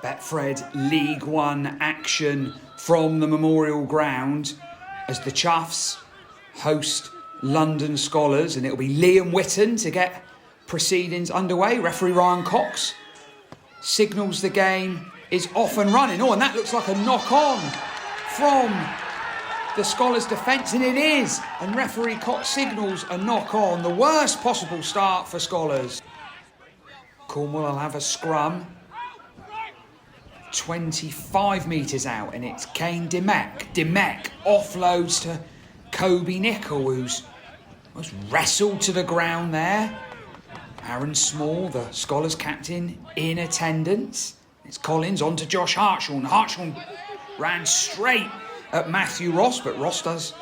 Betfred League One action from the Memorial Ground as the Choughs host London Skolars, and it'll be Liam Whitton to get proceedings underway. Referee Ryan Cox signals the game is off and running. Oh, and that looks like a knock-on from the Skolars defence, and it is. And referee Cox signals a knock-on. The worst possible start for Skolars. Cornwall will have a scrum. 25 metres out, and it's Kane Demek. Demek offloads to Kobe Nicol, who's wrestled to the ground there. Aaron Small, the Skolars captain, in attendance. It's Collins on to Josh Hartshorn. Hartshorn ran straight at Matthew Ross, but Ross does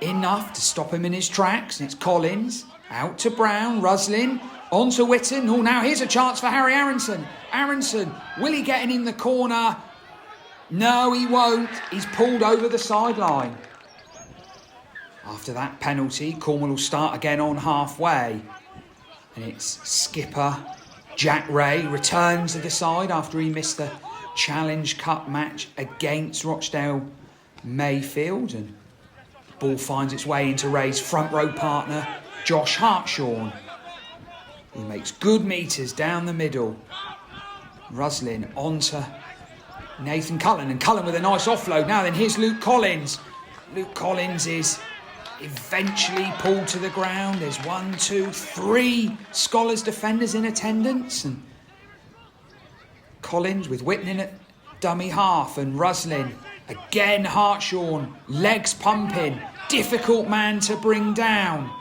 enough to stop him in his tracks. And it's Collins out to Brown. Ruslin on to Whitton. Oh, now here's a chance for Harry Aronson. Aronson, will he get in the corner? No, he won't. He's pulled over the sideline. After that penalty, Cornwall will start again on halfway. And it's skipper Jack Ray returns to the side after he missed the Challenge Cup match against Rochdale Mayfield. And the ball finds its way into Ray's front row partner, Josh Hartshorn, who makes good metres down the middle. Ruslin on to Nathan Cullen, and Cullen with a nice offload. Now then, here's Luke Collins. Luke Collins is eventually pulled to the ground. There's 1, 2, 3 Skolars defenders in attendance, and Collins with Whitton in at dummy half, and Ruslin again. Hartshorn, legs pumping, difficult man to bring down.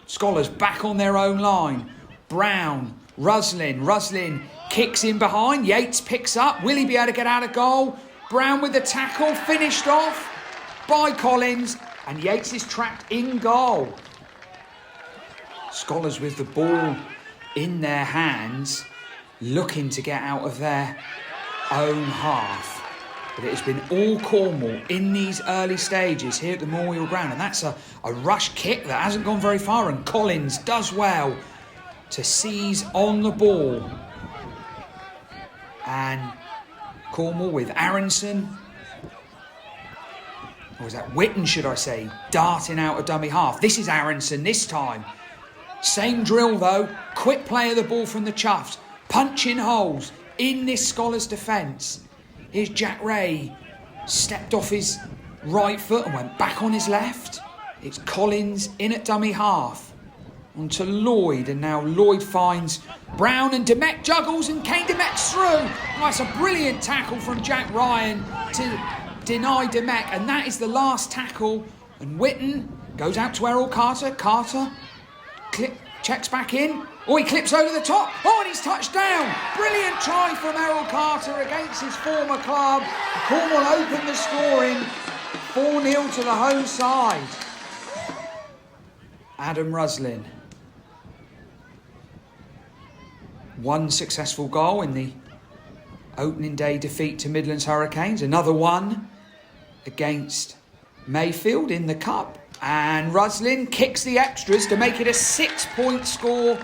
Skolars back on their own line. Brown, Ruslin kicks in behind. Yates picks up. Will he be able to get out of goal? Brown with the tackle, finished off by Collins, and Yates is trapped in goal. Skolars with the ball in their hands, looking to get out of their own half. But it has been all Cornwall in these early stages here at the Memorial Ground, and that's a rush kick that hasn't gone very far, and Collins does well to seize on the ball. And Cornwall with Aronson, or was that Whitton, should I say, darting out a dummy half. This is Aronson this time. Same drill though, quick play of the ball from the Choughs, punching holes in this Skolars defence. Here's Jack Ray, stepped off his right foot and went back on his left. It's Collins in at dummy half. On to Lloyd, and now Lloyd finds Brown, and Demek juggles, and Kane Demek's through. Oh, that's a brilliant tackle from Jack Ryan to deny Demek, and that is the last tackle. And Whitton goes out to Errol Carter. Carter checks back in. Oh, he clips over the top. Oh, and he's touched down. Brilliant try from Errol Carter against his former club. Cornwall opened the scoring 4-0 to the home side. Adam Ruslin. One successful goal in the opening day defeat to Midlands Hurricanes. Another one against Mayfield in the Cup. And Ruslin kicks the extras to make it a 6-point score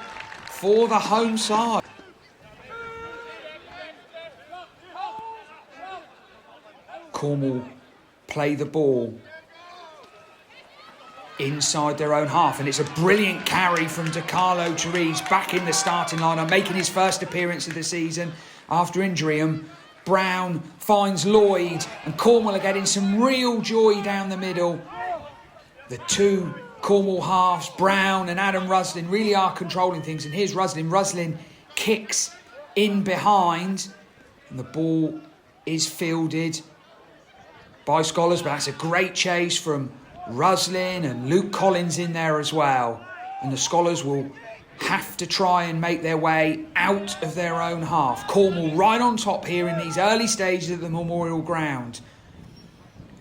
for the home side. Cornwall play the ball inside their own half, and it's a brilliant carry from DiCarlo Therese back in the starting lineup, making his first appearance of the season after injury. And Brown finds Lloyd, and Cornwall are getting some real joy down the middle. The two Cornwall halves, Brown and Adam Ruslin, really are controlling things. And here's Ruslin. Ruslin kicks in behind, and the ball is fielded by Skolars, but that's a great chase from Ruslin, and Luke Collins in there as well. And the Skolars will have to try and make their way out of their own half. Cornwall right on top here in these early stages of the Memorial Ground.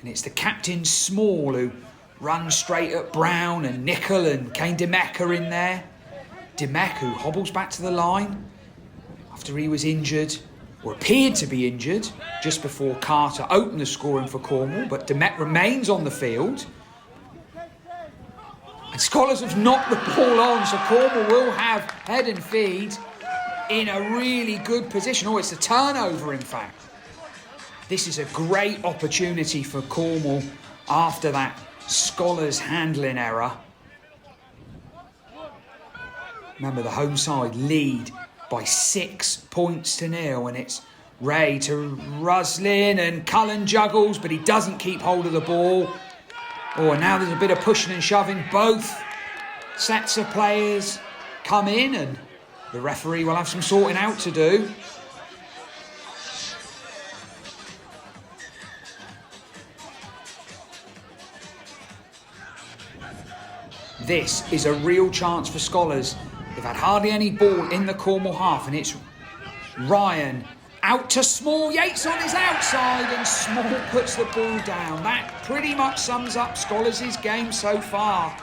And it's the captain Small who runs straight at Brown, and Nicol and Kane Demek are in there. Demek, who hobbles back to the line after he was injured, or appeared to be injured, just before Carter opened the scoring for Cornwall. But Demek remains on the field. And Skolars have knocked the ball on, so Cornwall will have head and feed. in a really good position. Oh, it's a turnover, in fact. This is a great opportunity for Cornwall after that Skolars handling error. Remember, the home side lead by 6 points to 0, and it's Ray to Ruslin, and Cullen juggles, but he doesn't keep hold of the ball. Oh, and now there's a bit of pushing and shoving. Both sets of players come in, and the referee will have some sorting out to do. This is a real chance for Skolars. They've had hardly any ball in the Cornwall half, and it's Ryan out to Small. Yates on his outside, and Small puts the ball down. That pretty much sums up Skolars' game so far.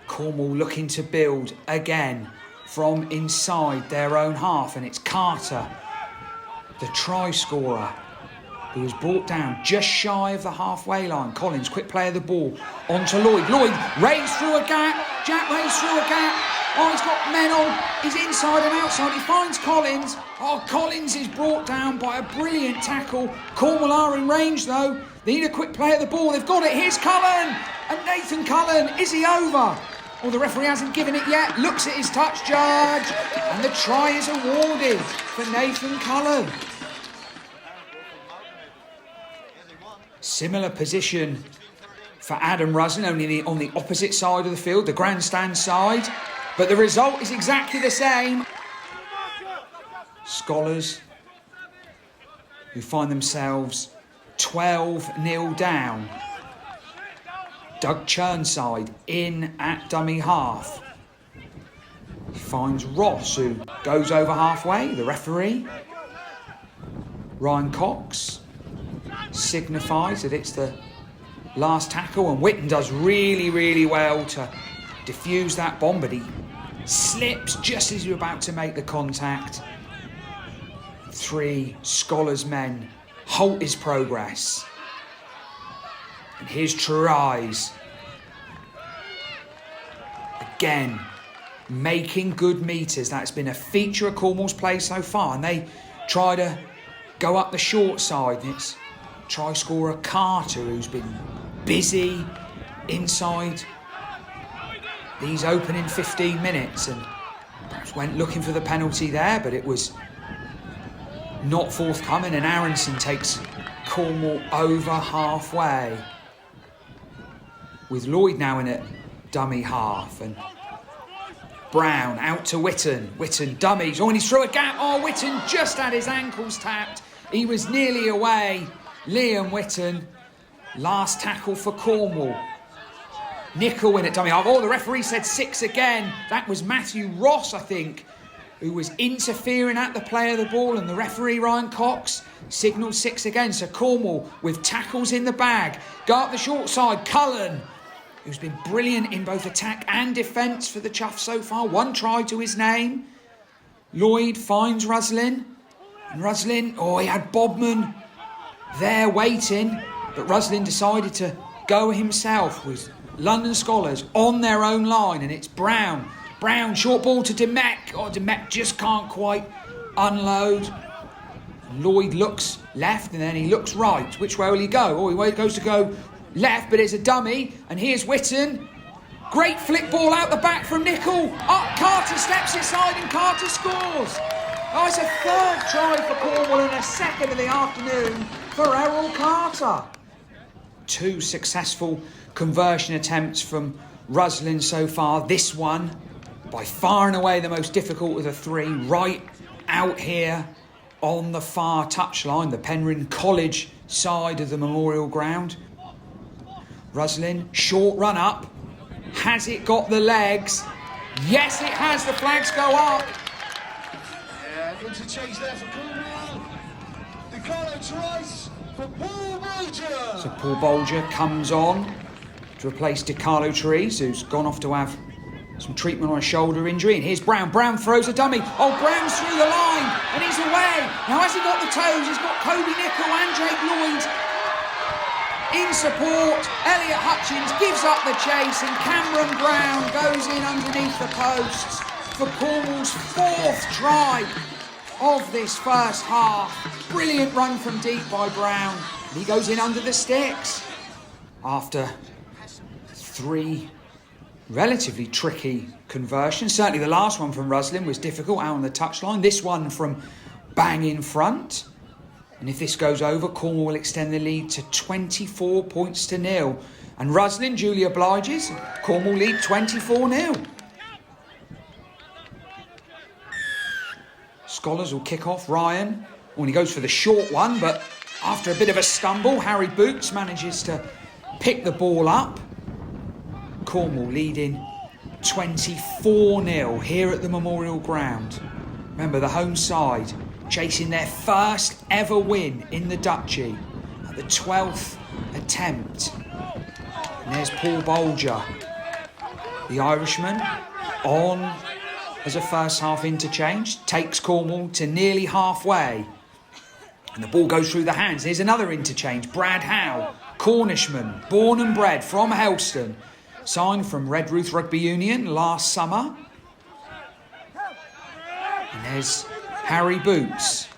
Cornwall looking to build again from inside their own half, and it's Carter, the try scorer, who was brought down just shy of the halfway line. Collins, quick play of the ball, onto Lloyd. Lloyd raised through a gap. Jack raised through a gap. Oh, he's got men on. He's inside and outside. He finds Collins. Oh, Collins is brought down by a brilliant tackle. Cornwall are in range, though. They need a quick play of the ball. They've got it. Here's Cullen. And Nathan Cullen. Is he over? Well, the referee hasn't given it yet. Looks at his touch judge. And the try is awarded for Nathan Cullen. Similar position for Adam Ruslin, only on the opposite side of the field, the grandstand side. But the result is exactly the same. Skolars, who find themselves 12-0 down. Doug Churnside in at dummy half. He finds Ross, who goes over halfway, the referee. Ryan Cox signifies that it's the last tackle, and Whitten does really, really well to defuse that bomb, but he slips just as you're about to make the contact. 3 Skolars men halt his progress. And here's Therese. Again, making good metres. That's been a feature of Cornwall's play so far, and they try to go up the short side. It's try scorer Carter, who's been busy inside these opening 15 minutes, and perhaps went looking for the penalty there, but it was not forthcoming, and Aronson takes Cornwall over halfway, with Lloyd now in at dummy half, and Brown out to Whitten. Whitten dummies. Oh, and he's through a gap. Oh, Whitten just had his ankles tapped. He was nearly away. Liam Whitten, last tackle for Cornwall. Nickel in at dummy half. Oh, the referee said 6 again. That was Matthew Ross, I think, who was interfering at the play of the ball, and the referee, Ryan Cox, signalled 6 again. So Cornwall with tackles in the bag. Go up the short side. Cullen, who's been brilliant in both attack and defence for the Choughs so far. 1 try to his name. Lloyd finds Ruslin. And Ruslin, oh, he had Bodman there waiting, but Ruslin decided to go himself with London Skolars on their own line, and it's Brown. Brown, short ball to Demek. Oh, Demek just can't quite unload. Lloyd looks left and then he looks right. Which way will he go? Oh, he goes to go left, but it's a dummy. And here's Whitten. Great flick ball out the back from Nickel. Up, Carter steps inside and Carter scores. Oh, it's a 3rd try for Cornwall and a 2nd of the afternoon for Errol Carter. 2 successful conversion attempts from Ruslin so far. This one, by far and away the most difficult of the 3, right out here on the far touchline, the Penryn College side of the Memorial Ground. Ruslin, short run up. Has it got the legs? Yes, it has. The flags go up. Interchange there for Cornwall. Declaro twice for Paul Bolger. So Paul Bolger comes on to replace DiCarlo Therese, who's gone off to have some treatment on a shoulder injury. And here's Brown. Brown throws a dummy. Oh, Brown's through the line and he's away. Now has he got the toes? He's got Kobe Nickel and Jake Lloyd. in support. Elliot Hutchins gives up the chase and Cameron Brown goes in underneath the posts for Cornwall's 4th try of this first half. Brilliant run from deep by Brown. And he goes in under the sticks after 3 relatively tricky conversions. Certainly the last one from Ruslin was difficult out on the touchline. This one from bang in front. And if this goes over, Cornwall will extend the lead to 24 points to 0. And Ruslin duly obliges. Cornwall lead 24-0. Skolars will kick off. Ryan, well, he goes for the short one, but after a bit of a stumble, Harry Boots manages to pick the ball up. Cornwall leading 24-0 here at the Memorial Ground. Remember, the home side chasing their first ever win in the Duchy at the 12th attempt. And there's Paul Bolger, the Irishman, on as a first half interchange, takes Cornwall to nearly halfway. And the ball goes through the hands. Here's another interchange. Brad Howe, Cornishman, born and bred from Helston, signed from Redruth Rugby Union last summer. And there's Harry Boots,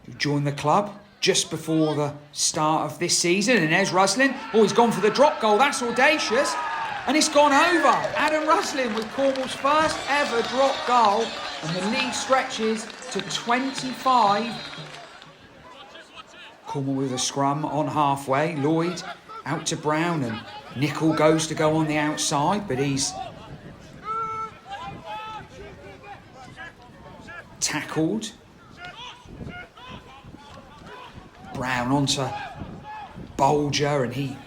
who joined the club just before the start of this season. And there's Ruslin. Oh, he's gone for the drop goal. That's audacious. And it's gone over. Adam Ruslin with Cornwall's first ever drop goal. And the lead stretches to 25. Cornwall with a scrum on halfway. Lloyd out to Brown, and Nicol goes to go on the outside, but he's tackled. Brown onto Bolger, and he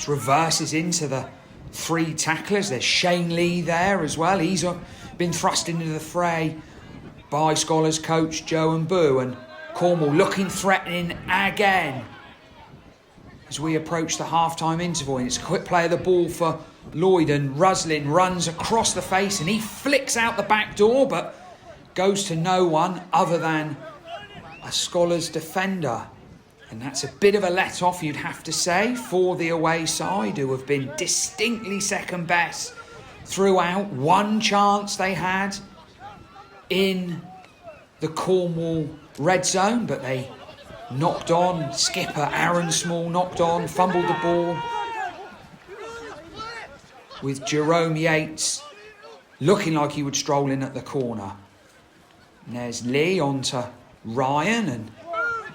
reverses into the 3 tacklers. There's Shane Lee there as well. He's been thrust into the fray by Skolars coach Joe and Boo, and Cornwall looking threatening again as we approach the half-time interval. And it's a quick play of the ball for Lloyd, and Ruslin runs across the face and he flicks out the back door, but goes to no one other than a Skolars defender. And that's a bit of a let-off, you'd have to say, for the away side, who have been distinctly second best throughout. One chance they had in the Cornwall red zone, but they knocked on. Skipper Aaron Small knocked on, fumbled the ball, with Jerome Yates looking like he would stroll in at the corner. And there's Lee onto Ryan, and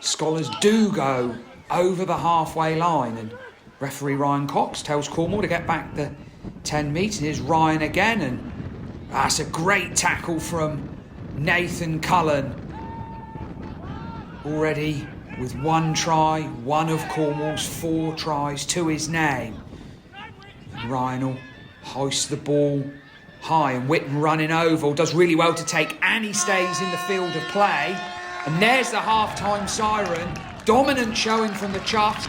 Skolars do go over the halfway line, and referee Ryan Cox tells Cornwall to get back the 10 metres. Here's Ryan again, and that's a great tackle from Nathan Cullen, already with 1 try, one of Cornwall's 4 tries to his name. And Ryan will hoist the ball high, and Whitten running over, does really well to take, and he stays in the field of play. And there's the half-time siren. Dominant showing from the Choughs.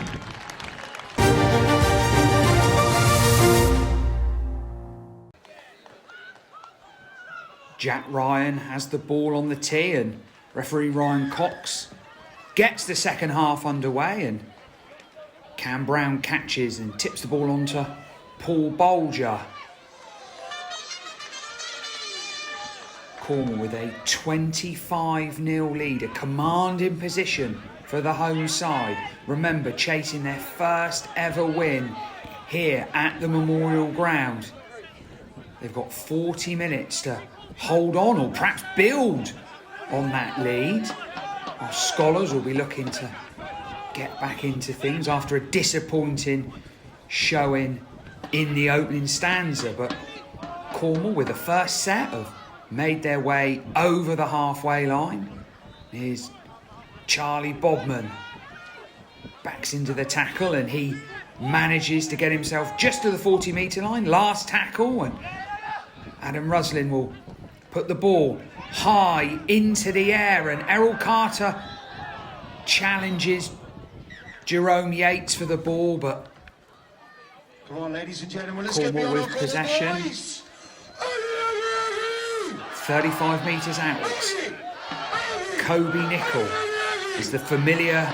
Jack Ryan has the ball on the tee, and referee Ryan Cox gets the second half underway, and Cam Brown catches and tips the ball onto Paul Bolger. Cornwall with a 25-0 lead, a commanding position for the home side. Remember, chasing their first ever win here at the Memorial Ground. They've got 40 minutes to hold on, or perhaps build on that lead. Our Skolars will be looking to get back into things after a disappointing showing in the opening stanza. But Cornwall, with the first set, have made their way over the halfway line. Here's Charlie Bodman, backs into the tackle, and he manages to get himself just to the 40-metre line. Last tackle, and Adam Ruslin will put the ball high into the air, and Errol Carter challenges Jerome Yates for the ball, but Come on, ladies and gentlemen, let's Cornwall get with possession. 35 metres out. Kobe Nicol is the familiar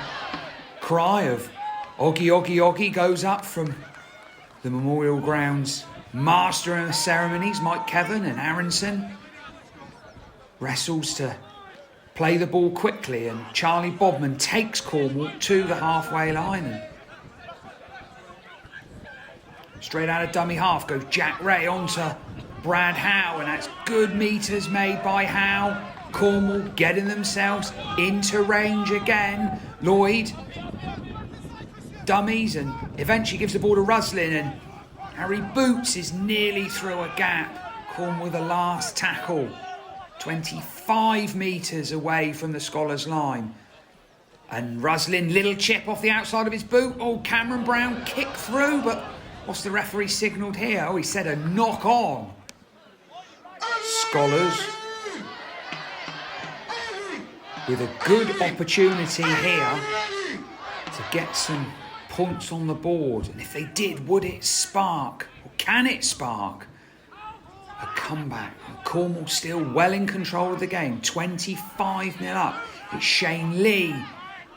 cry of Oggy, Oggy, Oggy goes up from the Memorial Grounds master of ceremonies, Mike Kevin, and Aronson wrestles to play the ball quickly, and Charlie Bodman takes Cornwall to the halfway line, and straight out of dummy half goes Jack Ray onto Brad Howe, and that's good meters made by Howe. Cornwall getting themselves into range again. Lloyd dummies and eventually gives the ball to Ruslin, and Harry Boots is nearly through a gap. Cornwall with the last tackle, 25 metres away from the Skolars line. And Ruslin, little chip off the outside of his boot. Oh, Cameron Brown kick through, but what's the referee signalled here? Oh, he said a knock on. Skolars with a good opportunity here to get some points on the board. And if they did, would it spark, or can it spark a comeback? And Cornwall still well in control of the game, 25-0 up. It's Shane Lee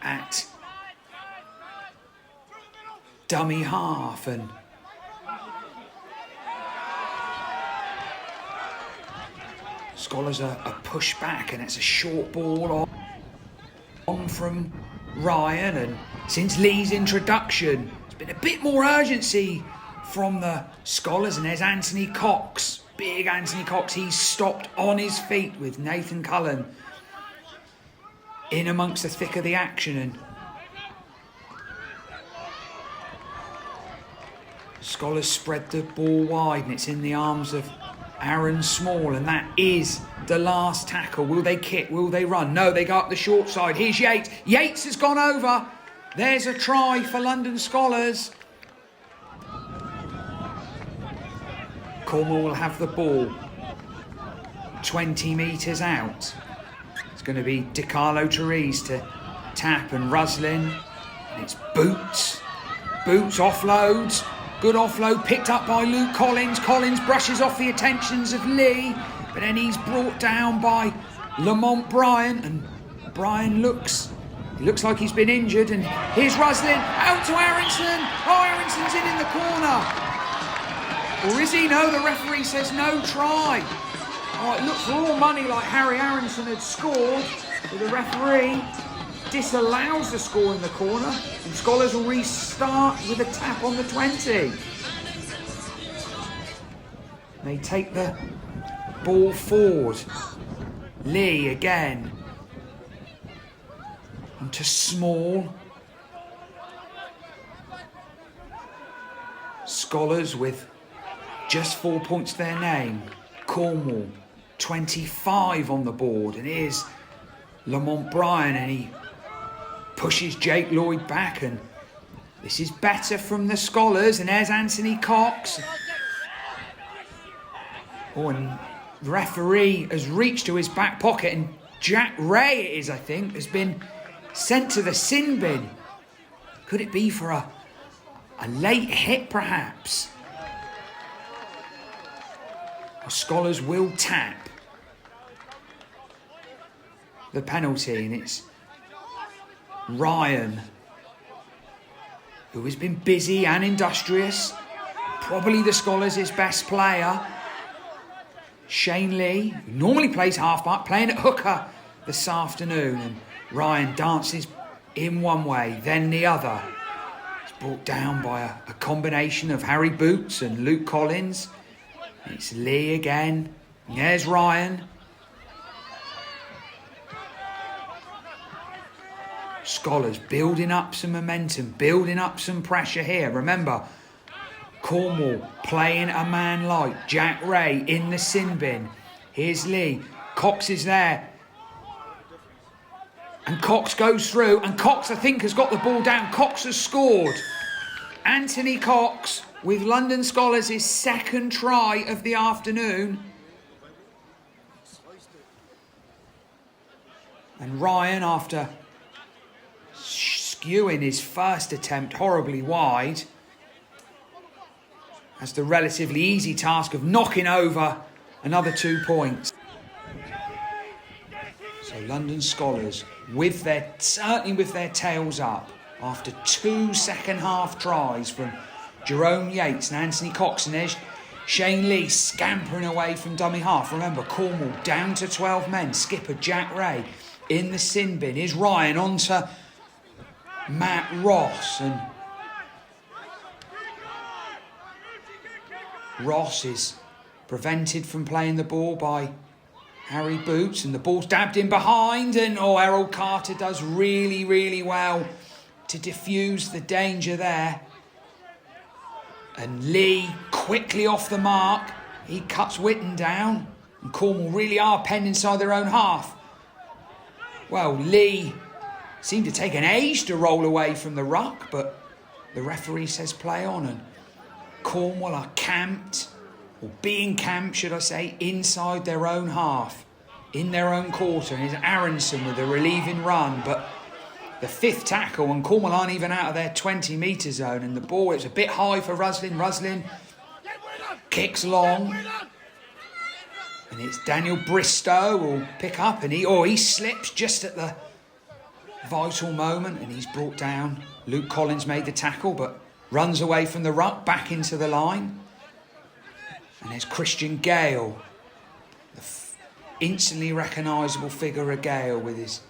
at dummy half, and Skolars are pushed back, and it's a short ball on from Ryan. And since Lee's introduction, there's been a bit more urgency from the Skolars, and there's Anthony Cox, big Anthony Cox. He's stopped on his feet with Nathan Cullen in amongst the thick of the action, and Skolars spread the ball wide, and it's in the arms of Aaron Small, and that is the last tackle. Will they kick? Will they run? No, they go up the short side. Here's Yates. Yates has gone over. There's a try for London Skolars. Cornwall will have the ball 20 metres out. It's going to be DiCarlo Therese to tap, and Ruslin. And it's Boots. Boots offloads. Good offload picked up by Luke Collins. Collins brushes off the attentions of Lee, but then he's brought down by Lamont Bryan, and Bryan looks like he's been injured. And here's Ruslin out to Aronson. Oh, Aronson's in the corner. Or is he? No, the referee says no try. Oh, it looked for all money like Harry Aronson had scored, but the referee disallows the score in the corner, and Skolars will restart with a tap on the 20. They take the ball forward. Lee again into Small. Skolars with just 4 points to their name. Cornwall 25 on the board, and here's Lamont Bryan, and he pushes Jake Lloyd back, and this is better from the Skolars, and there's Anthony Cox. Oh, and the referee has reached to his back pocket, and Jack Ray, it is, I think, has been sent to the sin bin. Could it be for a late hit, perhaps? The Skolars will tap the penalty, and it's Ryan, who has been busy and industrious, probably the Skolars' best player. Shane Lee, who normally plays half-back, playing at hooker this afternoon, and Ryan dances in one way, then the other. It's brought down by a combination of Harry Boots and Luke Collins. It's Lee again. There's Ryan. Skolars building up some momentum, building up some pressure here. Remember, Cornwall playing a man like Jack Ray in the sin bin. Here's Lee. Cox is there. And Cox goes through, and Cox, I think, has got the ball down. Cox has scored. Anthony Cox with London Skolars' second try of the afternoon. And Ryan, after skewing his first attempt horribly wide, has the relatively easy task of knocking over another 2 points. So London Skolars, certainly with their tails up, after 2 second-half tries from Jerome Yates and Anthony Cox, and there's Shane Lee scampering away from dummy half. Remember, Cornwall down to 12 men. Skipper Jack Ray in the sin bin. Here's Ryan onto Matt Ross, and Ross is prevented from playing the ball by Harry Boots, and the ball's dabbed in behind, and Errol Carter does really, really well to diffuse the danger there. And Lee quickly off the mark. He cuts Witten down, and Cornwall really are penned inside their own half. Well, Lee seemed to take an age to roll away from the ruck, but the referee says play on, and Cornwall are camped, or being camped, should I say, inside their own half, in their own quarter. And it's Aronson with a relieving run, but the fifth tackle, and Cornwall aren't even out of their 20-metre zone, and the ball, it's a bit high for Ruslin. Ruslin kicks long, and it's Daniel Bristow will pick up, and he slips just at the vital moment, and he's brought down. Luke Collins made the tackle, but runs away from the ruck, back into the line. And there's Christian Gale, the instantly recognisable figure of Gale with his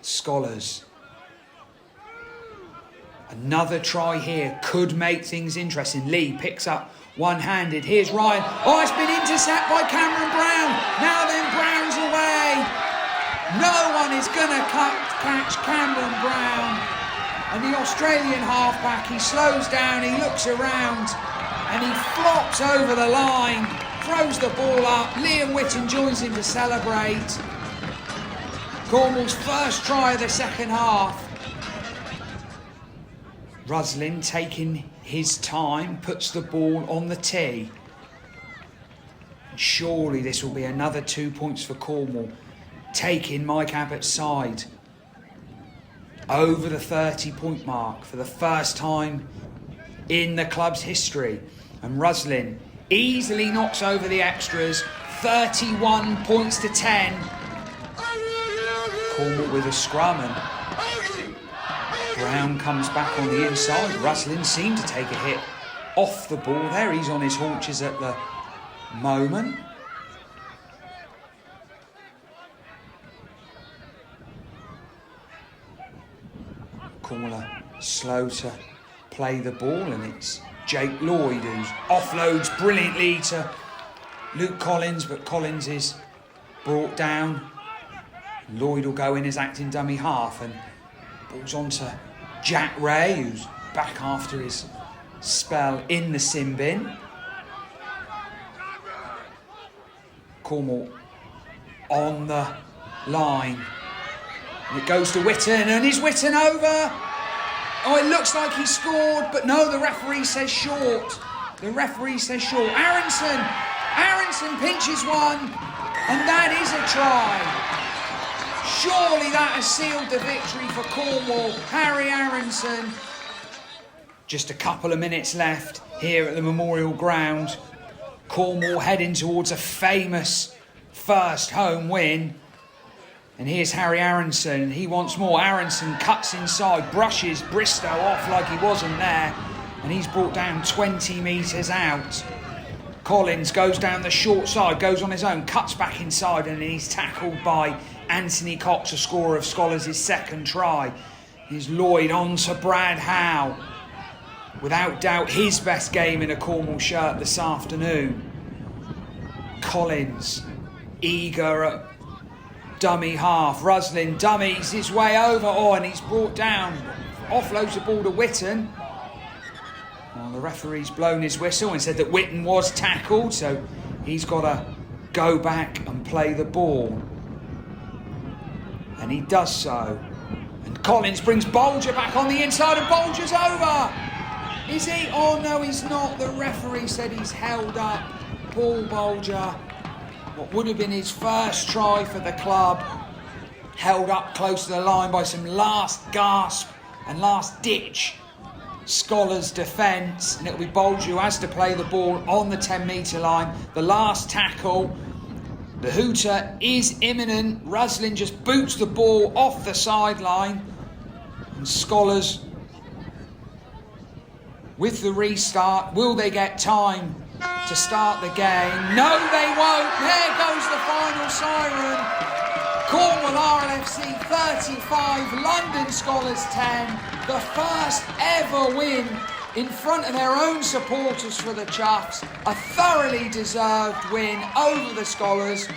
Skolars. Another try here could make things interesting. Lee picks up one-handed. Here's Ryan. It's been intercepted by Cameron Brown. Now then, Brown's away. No one is going to catch Cameron Brown. And the Australian halfback, he slows down, he looks around, and he flops over the line, throws the ball up. Liam Witten joins him to celebrate. Cornwall's first try of the second half. Ruslin, taking his time, puts the ball on the tee. And surely this will be another 2 points for Cornwall, taking Mike Abbott's side over the 30-point mark for the first time in the club's history. And Ruslin easily knocks over the extras, 31 points to 10. Cornwall with a scrum, and Brown comes back on the inside. Ruslin seemed to take a hit off the ball there. He's on his haunches at the moment. Cornwall are slow to play the ball, and it's Jake Lloyd who offloads brilliantly to Luke Collins, but Collins is brought down. Lloyd will go in as acting dummy half, and ball's on to Jack Ray, who's back after his spell in the sin bin. Cornwall on the line. And it goes to Witten, and is Witten over? It looks like he scored, but no, the referee says short. The referee says short. Aronson pinches one, and that is a try. Surely that has sealed the victory for Cornwall. Harry Aronson. Just a couple of minutes left here at the Memorial Ground. Cornwall heading towards a famous first home win. And here's Harry Aronson. He wants more. Aronson cuts inside, brushes Bristow off like he wasn't there. And he's brought down 20 metres out. Collins goes down the short side, goes on his own, cuts back inside, and he's tackled by Anthony Cox, a scorer of Skolars' second try. Here's Lloyd on to Brad Howe. Without doubt, his best game in a Cornwall shirt this afternoon. Collins, eager at dummy half. Ruslin dummies his way over. And he's brought down. Offloads the ball to Witten. Well, the referee's blown his whistle and said that Witten was tackled, so he's got to go back and play the ball. And he does so. And Collins brings Bolger back on the inside, and Bolger's over. Is he? Oh no, he's not. The referee said he's held up Paul Bolger. What would have been his first try for the club, held up close to the line by some last gasp and last ditch Skolars defence, and it'll be Bolger who has to play the ball on the 10-metre line. The last tackle The hooter is imminent. Ruslin just boots the ball off the sideline. And Skolars, with the restart, will they get time to start the game? No, they won't. There goes the final siren. Cornwall RLFC 35, London Skolars 10. The first ever win in front of their own supporters for the Choughs. A thoroughly deserved win over the Skolars.